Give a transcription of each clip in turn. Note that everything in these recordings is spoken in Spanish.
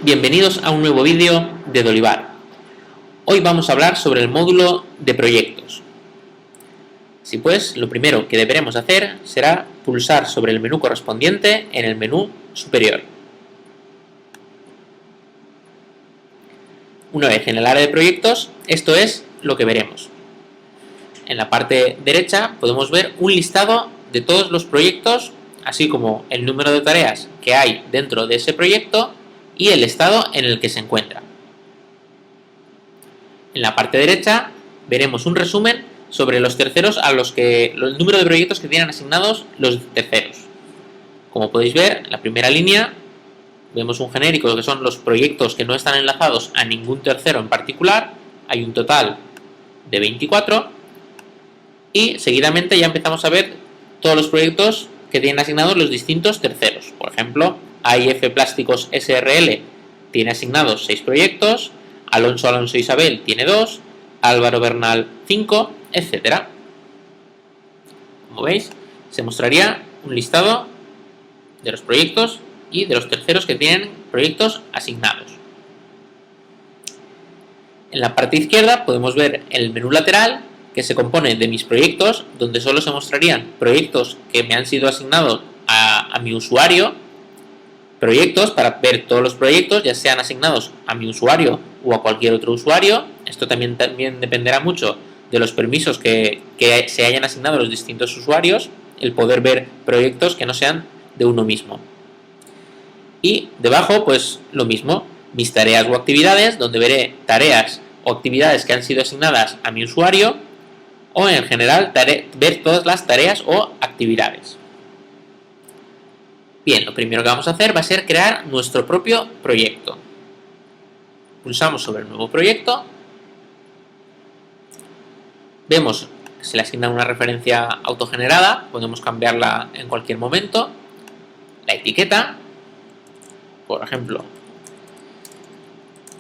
Bienvenidos a un nuevo vídeo de Dolivar. Hoy vamos a hablar sobre el módulo de proyectos. Así pues, lo primero que deberemos hacer será pulsar sobre el menú correspondiente en el menú superior. Una vez en el área de proyectos, esto es lo que veremos. En la parte derecha podemos ver un listado de todos los proyectos, así como el número de tareas que hay dentro de ese proyecto y el estado en el que se encuentra. En la parte derecha veremos un resumen sobre los terceros el número de proyectos que tienen asignados los terceros. Como podéis ver, en la primera línea vemos un genérico que son los proyectos que no están enlazados a ningún tercero en particular. Hay un total de 24 y seguidamente ya empezamos a ver todos los proyectos que tienen asignados los distintos terceros. Por ejemplo, AIF Plásticos SRL tiene asignados 6 proyectos, Alonso Isabel tiene 2, Álvaro Bernal 5, etc. Como veis, se mostraría un listado de los proyectos y de los terceros que tienen proyectos asignados. En la parte izquierda podemos ver el menú lateral, que se compone de mis proyectos, donde solo se mostrarían proyectos que me han sido asignados a mi usuario, proyectos para ver todos los proyectos, ya sean asignados a mi usuario o a cualquier otro usuario. Esto también dependerá mucho de los permisos que se hayan asignado a los distintos usuarios, el poder ver proyectos que no sean de uno mismo. Y debajo, pues lo mismo, mis tareas o actividades, donde veré tareas o actividades que han sido asignadas a mi usuario, o en general ver todas las tareas o actividades. Bien, lo primero que vamos a hacer va a ser crear nuestro propio proyecto. Pulsamos sobre el nuevo proyecto. Vemos que se le asigna una referencia autogenerada, podemos cambiarla en cualquier momento. La etiqueta, por ejemplo,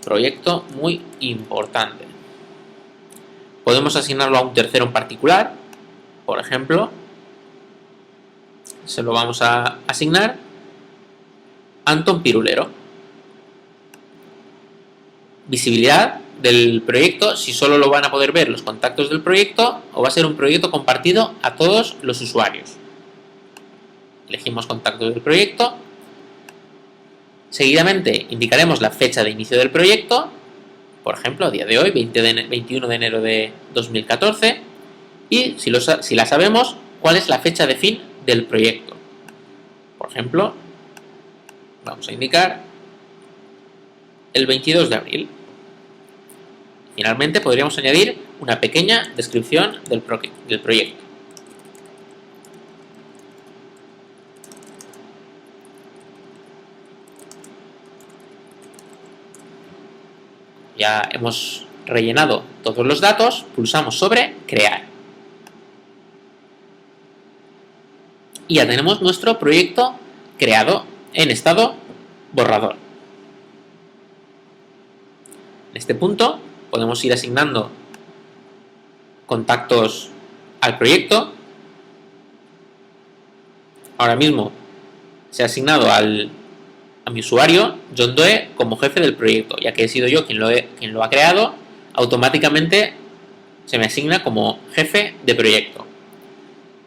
proyecto muy importante. Podemos asignarlo a un tercero en particular, por ejemplo, se lo vamos a asignar Antón Pirulero. Visibilidad del proyecto, si solo lo van a poder ver los contactos del proyecto o va a ser un proyecto compartido a todos los usuarios. Elegimos contactos del proyecto. Seguidamente indicaremos la fecha de inicio del proyecto, por ejemplo, a día de hoy, 21 de enero de 2014, y si la sabemos, cuál es la fecha de fin del proyecto. Por ejemplo, vamos a indicar el 22 de abril. Finalmente podríamos añadir una pequeña descripción del proyecto. Ya hemos rellenado todos los datos, pulsamos sobre crear. Y ya tenemos nuestro proyecto creado en estado borrador. En este punto podemos ir asignando contactos al proyecto. Ahora mismo se ha asignado a mi usuario, John Doe, como jefe del proyecto, ya que he sido yo quien lo ha creado. Automáticamente se me asigna como jefe de proyecto.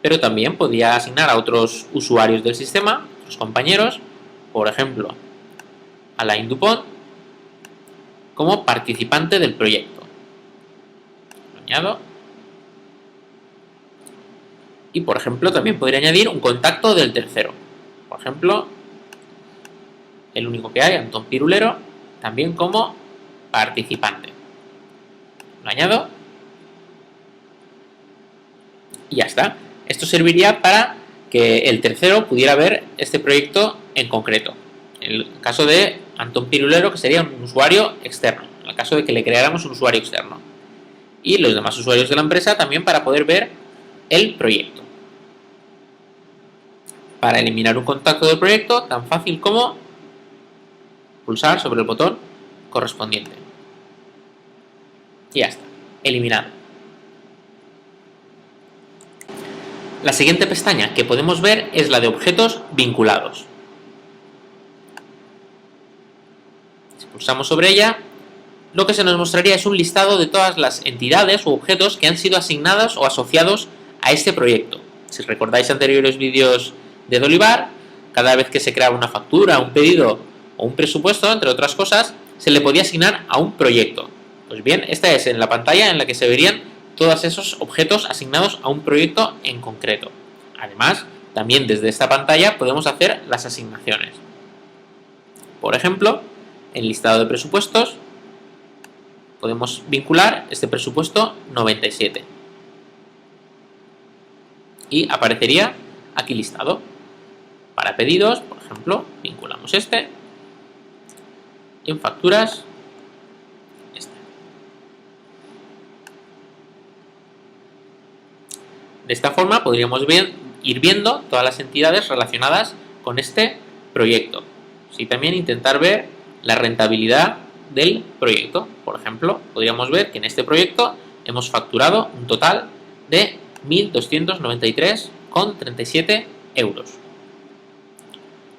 Pero también podría asignar a otros usuarios del sistema, otros compañeros, por ejemplo, Alain Dupont, como participante del proyecto. Lo añado. Y, por ejemplo, también podría añadir un contacto del tercero. Por ejemplo, el único que hay, Antón Pirulero, también como participante. Lo añado. Y ya está. Esto serviría para que el tercero pudiera ver este proyecto en concreto. En el caso de Antón Pirulero, que sería un usuario externo. En el caso de que le creáramos un usuario externo. Y los demás usuarios de la empresa también para poder ver el proyecto. Para eliminar un contacto del proyecto, tan fácil como pulsar sobre el botón correspondiente. Y ya está. Eliminado. La siguiente pestaña que podemos ver es la de objetos vinculados. pulsamos sobre ella, lo que se nos mostraría es un listado de todas las entidades u objetos que han sido asignados o asociados a este proyecto. Si recordáis anteriores vídeos de Dolivar, cada vez que se creaba una factura, un pedido o un presupuesto, entre otras cosas, se le podía asignar a un proyecto. Pues bien, esta es en la pantalla en la que se verían todos esos objetos asignados a un proyecto en concreto. Además, también desde esta pantalla podemos hacer las asignaciones. Por ejemplo, en el listado de presupuestos podemos vincular este presupuesto 97 y aparecería aquí listado. Para pedidos, por ejemplo, vinculamos este y en facturas este. De esta forma podríamos ir viendo todas las entidades relacionadas con este proyecto. Y también intentar ver la rentabilidad del proyecto. Por ejemplo, podríamos ver que en este proyecto hemos facturado un total de 1.293,37 euros.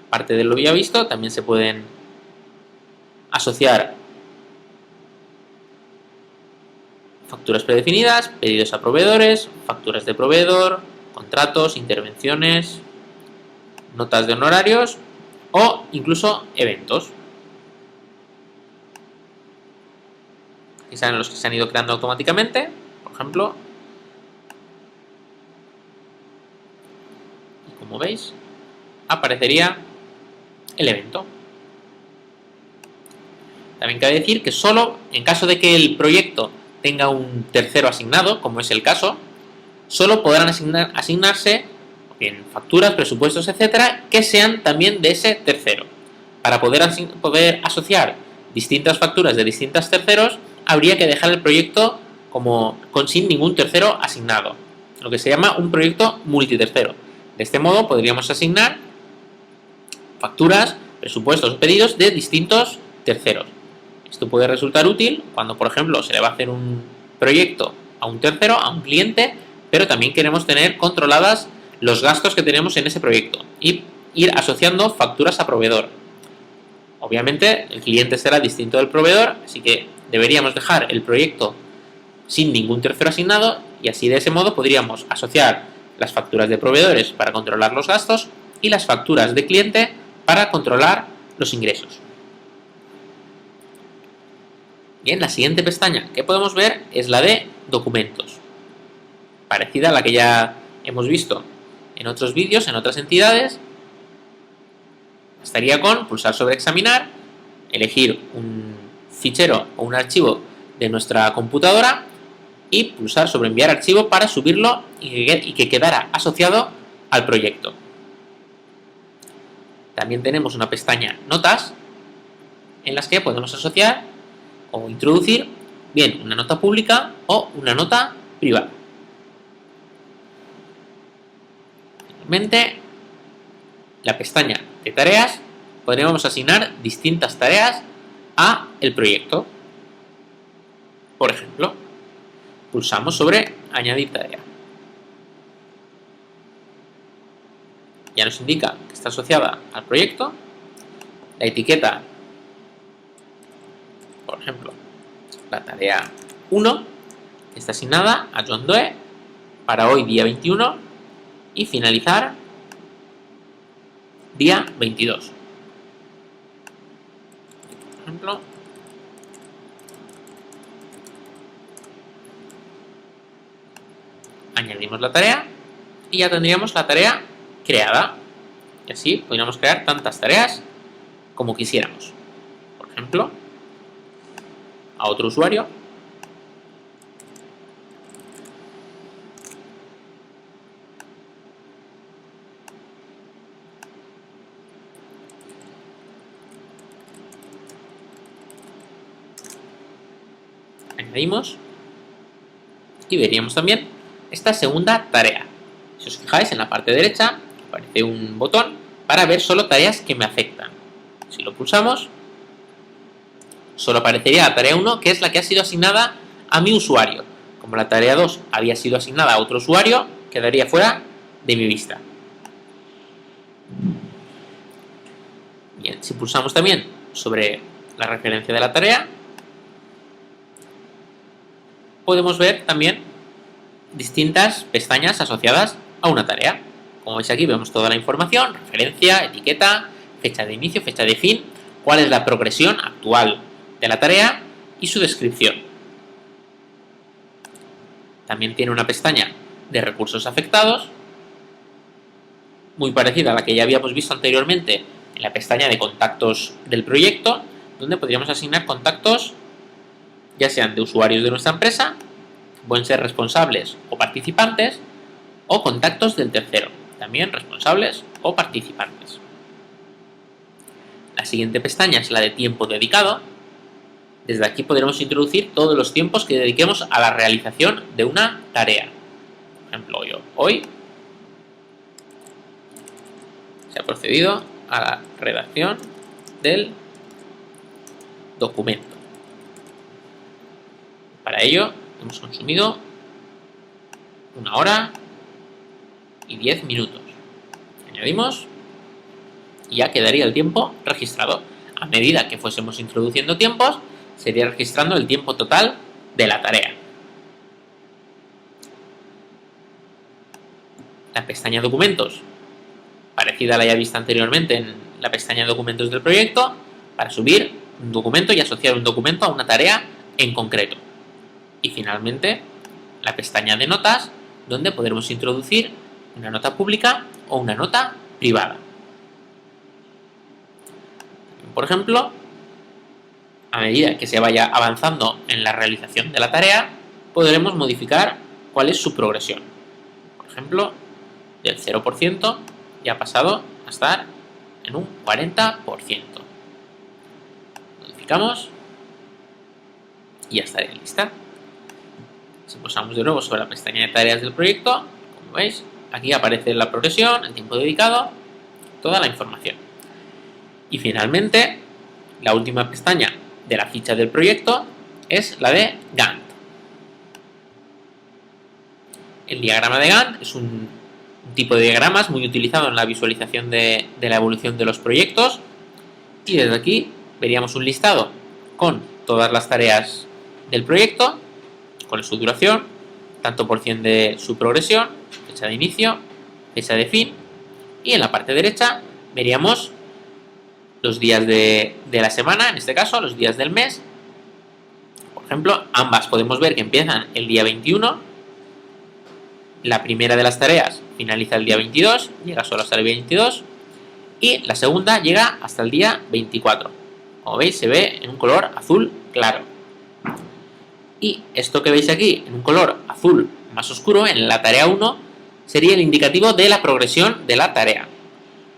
Aparte de lo ya visto, también se pueden asociar facturas predefinidas, pedidos a proveedores, facturas de proveedor, contratos, intervenciones, notas de honorarios o incluso eventos. Aquí salen los que se han ido creando automáticamente, por ejemplo. Y como veis, aparecería el evento. También cabe decir que solo en caso de que el proyecto tenga un tercero asignado, como es el caso, solo podrán asignarse bien facturas, presupuestos, etcétera, que sean también de ese tercero. Para poder asociar distintas facturas de distintos terceros, habría que dejar el proyecto sin ningún tercero asignado, lo que se llama un proyecto multitercero. De este modo podríamos asignar facturas, presupuestos, pedidos de distintos terceros. Esto puede resultar útil cuando, por ejemplo, se le va a hacer un proyecto a un tercero, a un cliente, pero también queremos tener controladas los gastos que tenemos en ese proyecto y ir asociando facturas a proveedor. Obviamente el cliente será distinto del proveedor, así que deberíamos dejar el proyecto sin ningún tercero asignado y así de ese modo podríamos asociar las facturas de proveedores para controlar los gastos y las facturas de cliente para controlar los ingresos. Bien, la siguiente pestaña que podemos ver es la de documentos, parecida a la que ya hemos visto en otros vídeos, en otras entidades. Estaría con pulsar sobre examinar, elegir un fichero o un archivo de nuestra computadora y pulsar sobre enviar archivo para subirlo y que quedara asociado al proyecto. También tenemos una pestaña notas en las que podemos asociar o introducir bien una nota pública o una nota privada. Finalmente, la pestaña de tareas, podríamos asignar distintas tareas a el proyecto. Por ejemplo, pulsamos sobre añadir tarea. Ya nos indica que está asociada al proyecto. La etiqueta, por ejemplo, la tarea 1 está asignada a John Doe para hoy día 21 y finalizar día 22. Por ejemplo, añadimos la tarea y ya tendríamos la tarea creada. Y así podríamos crear tantas tareas como quisiéramos. Por ejemplo, a otro usuario. Añadimos y veríamos también esta segunda tarea. Si os fijáis, en la parte derecha aparece un botón para ver solo tareas que me afectan. Si lo pulsamos, solo aparecería la tarea 1, que es la que ha sido asignada a mi usuario. Como la tarea 2 había sido asignada a otro usuario, quedaría fuera de mi vista. Bien, si pulsamos también sobre la referencia de la tarea, podemos ver también distintas pestañas asociadas a una tarea. Como veis aquí vemos toda la información, referencia, etiqueta, fecha de inicio, fecha de fin, cuál es la progresión actual de la tarea y su descripción. También tiene una pestaña de recursos afectados, muy parecida a la que ya habíamos visto anteriormente en la pestaña de contactos del proyecto, donde podríamos asignar contactos ya sean de usuarios de nuestra empresa, pueden ser responsables o participantes, o contactos del tercero, también responsables o participantes. La siguiente pestaña es la de tiempo dedicado. Desde aquí podremos introducir todos los tiempos que dediquemos a la realización de una tarea. Por ejemplo, hoy se ha procedido a la redacción del documento. Para ello hemos consumido 1 hora y 10 minutos. Añadimos y ya quedaría el tiempo registrado. A medida que fuésemos introduciendo tiempos, sería registrando el tiempo total de la tarea. La pestaña documentos, parecida a la ya vista anteriormente en la pestaña documentos del proyecto, para subir un documento y asociar un documento a una tarea en concreto. Y finalmente, la pestaña de notas, donde podremos introducir una nota pública o una nota privada. Por ejemplo, a medida que se vaya avanzando en la realización de la tarea, podremos modificar cuál es su progresión. Por ejemplo, del 0% ya ha pasado a estar en un 40%. Modificamos y ya estaría lista. Si pulsamos de nuevo sobre la pestaña de tareas del proyecto, como veis, aquí aparece la progresión, el tiempo dedicado, toda la información. Y finalmente, la última pestaña de la ficha del proyecto es la de Gantt. El diagrama de Gantt es un tipo de diagramas muy utilizado en la visualización de la evolución de los proyectos, y desde aquí veríamos un listado con todas las tareas del proyecto, con su duración, tanto por cien de su progresión, fecha de inicio, fecha de fin, y en la parte derecha veríamos los días de la semana, en este caso los días del mes. Por ejemplo, ambas podemos ver que empiezan el día 21, la primera de las tareas finaliza el día 22, llega solo hasta el día 22, y la segunda llega hasta el día 24. Como veis, se ve en un color azul claro. Y esto que veis aquí en un color azul más oscuro, en la tarea 1, sería el indicativo de la progresión de la tarea.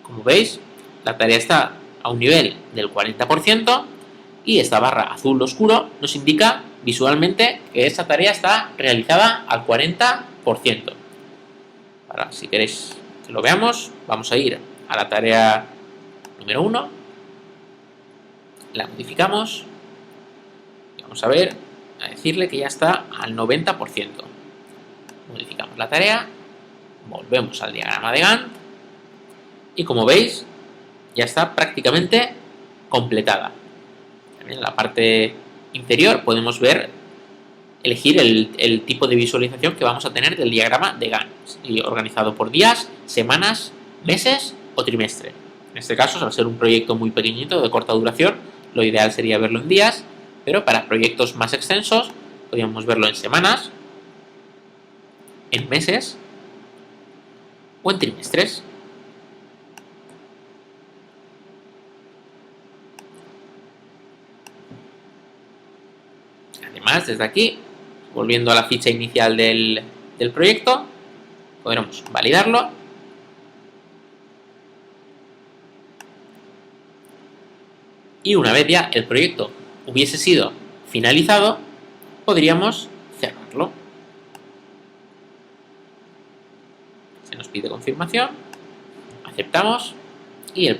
Como veis, la tarea está a un nivel del 40% y esta barra azul oscuro nos indica visualmente que esa tarea está realizada al 40%. Ahora, si queréis que lo veamos, vamos a ir a la tarea número 1, la modificamos y vamos a ver, a decirle que ya está al 90%. Modificamos la tarea, volvemos al diagrama de Gantt y como veis ya está prácticamente completada. También en la parte inferior podemos ver, elegir el tipo de visualización que vamos a tener del diagrama de Gantt, organizado por días, semanas, meses o trimestre. En este caso, al ser un proyecto muy pequeñito, de corta duración, lo ideal sería verlo en días, pero para proyectos más extensos podríamos verlo en semanas, en meses o en trimestres. Además, desde aquí, volviendo a la ficha inicial del proyecto, podremos validarlo y una vez ya el proyecto hubiese sido finalizado, podríamos cerrarlo. Se nos pide confirmación, aceptamos y el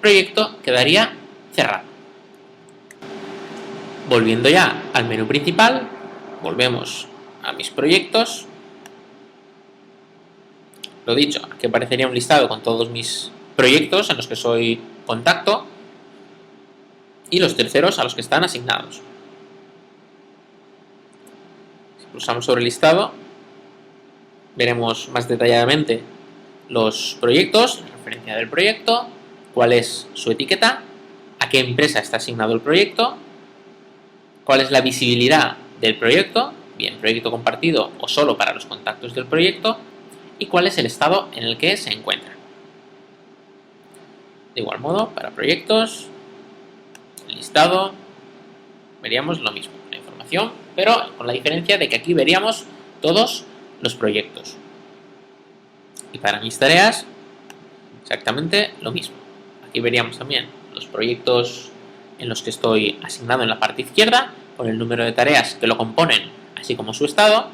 proyecto quedaría cerrado. Volviendo ya al menú principal, volvemos a mis proyectos. Lo dicho, aquí aparecería un listado con todos mis proyectos en los que soy contacto. y los terceros a los que están asignados. Si pulsamos sobre el listado, veremos más detalladamente los proyectos, la referencia del proyecto, cuál es su etiqueta, a qué empresa está asignado el proyecto, cuál es la visibilidad del proyecto, bien proyecto compartido o solo para los contactos del proyecto, y cuál es el estado en el que se encuentra. De igual modo, para proyectos, el listado, veríamos lo mismo, la información, pero con la diferencia de que aquí veríamos todos los proyectos. Y para mis tareas, exactamente lo mismo. Aquí veríamos también los proyectos en los que estoy asignado en la parte izquierda, con el número de tareas que lo componen, así como su estado,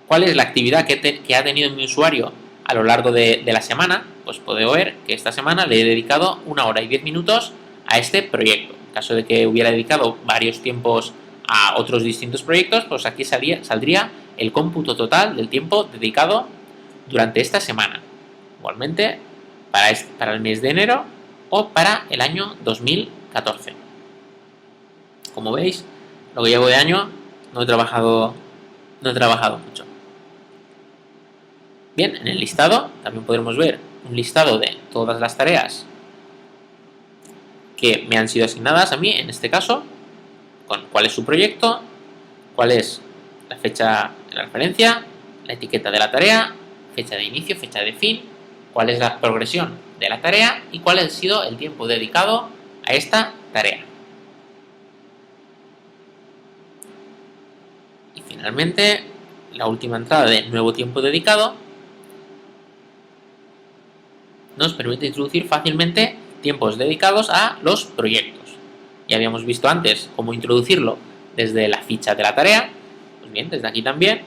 cuál es la actividad que ha tenido mi usuario a lo largo de la semana. Pues puedo ver que esta semana le he dedicado 1 hora y 10 minutos a este proyecto. En caso de que hubiera dedicado varios tiempos a otros distintos proyectos, pues aquí saldría el cómputo total del tiempo dedicado durante esta semana. Igualmente para el mes de enero o para el año 2014. Como veis, lo que llevo de año no he trabajado mucho. Bien, en el listado también podremos ver un listado de todas las tareas que me han sido asignadas a mí, en este caso, con cuál es su proyecto, cuál es la fecha de la referencia, la etiqueta de la tarea, fecha de inicio, fecha de fin, cuál es la progresión de la tarea y cuál ha sido el tiempo dedicado a esta tarea. Y finalmente, la última entrada de nuevo tiempo dedicado nos permite introducir fácilmente tiempos dedicados a los proyectos. Ya habíamos visto antes cómo introducirlo desde la ficha de la tarea. Pues bien, desde aquí también,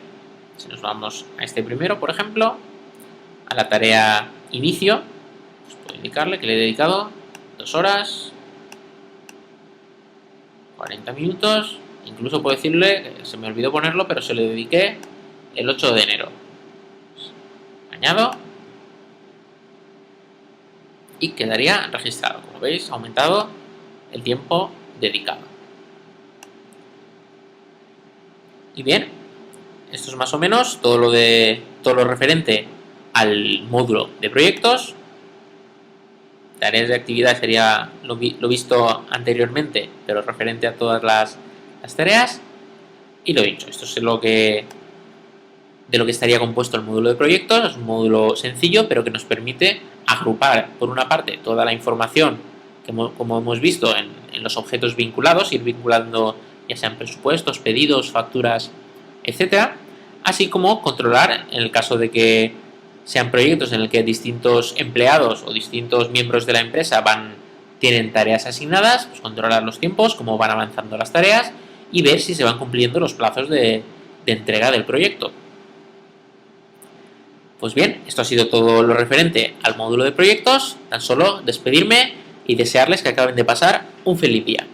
si nos vamos a este primero, por ejemplo, a la tarea inicio, pues puedo indicarle que le he dedicado 2 horas, 40 minutos, incluso puedo decirle, que se me olvidó ponerlo, pero se le dediqué el 8 de enero. Pues, añado y quedaría registrado. Como veis, ha aumentado el tiempo dedicado. Y bien, esto es más o menos todo lo referente al módulo de proyectos. Tareas de actividad sería lo visto anteriormente, pero referente a todas las tareas. Y lo dicho, esto es de lo que estaría compuesto el módulo de proyectos. Es un módulo sencillo, pero que nos permite agrupar, por una parte, toda la información que, como hemos visto, en los objetos vinculados, ir vinculando ya sean presupuestos, pedidos, facturas, etcétera, así como controlar, en el caso de que sean proyectos en el que distintos empleados o distintos miembros de la empresa tienen tareas asignadas, pues controlar los tiempos, cómo van avanzando las tareas y ver si se van cumpliendo los plazos de entrega del proyecto. Pues bien, esto ha sido todo lo referente al módulo de proyectos. Tan solo despedirme y desearles que acaben de pasar un feliz día.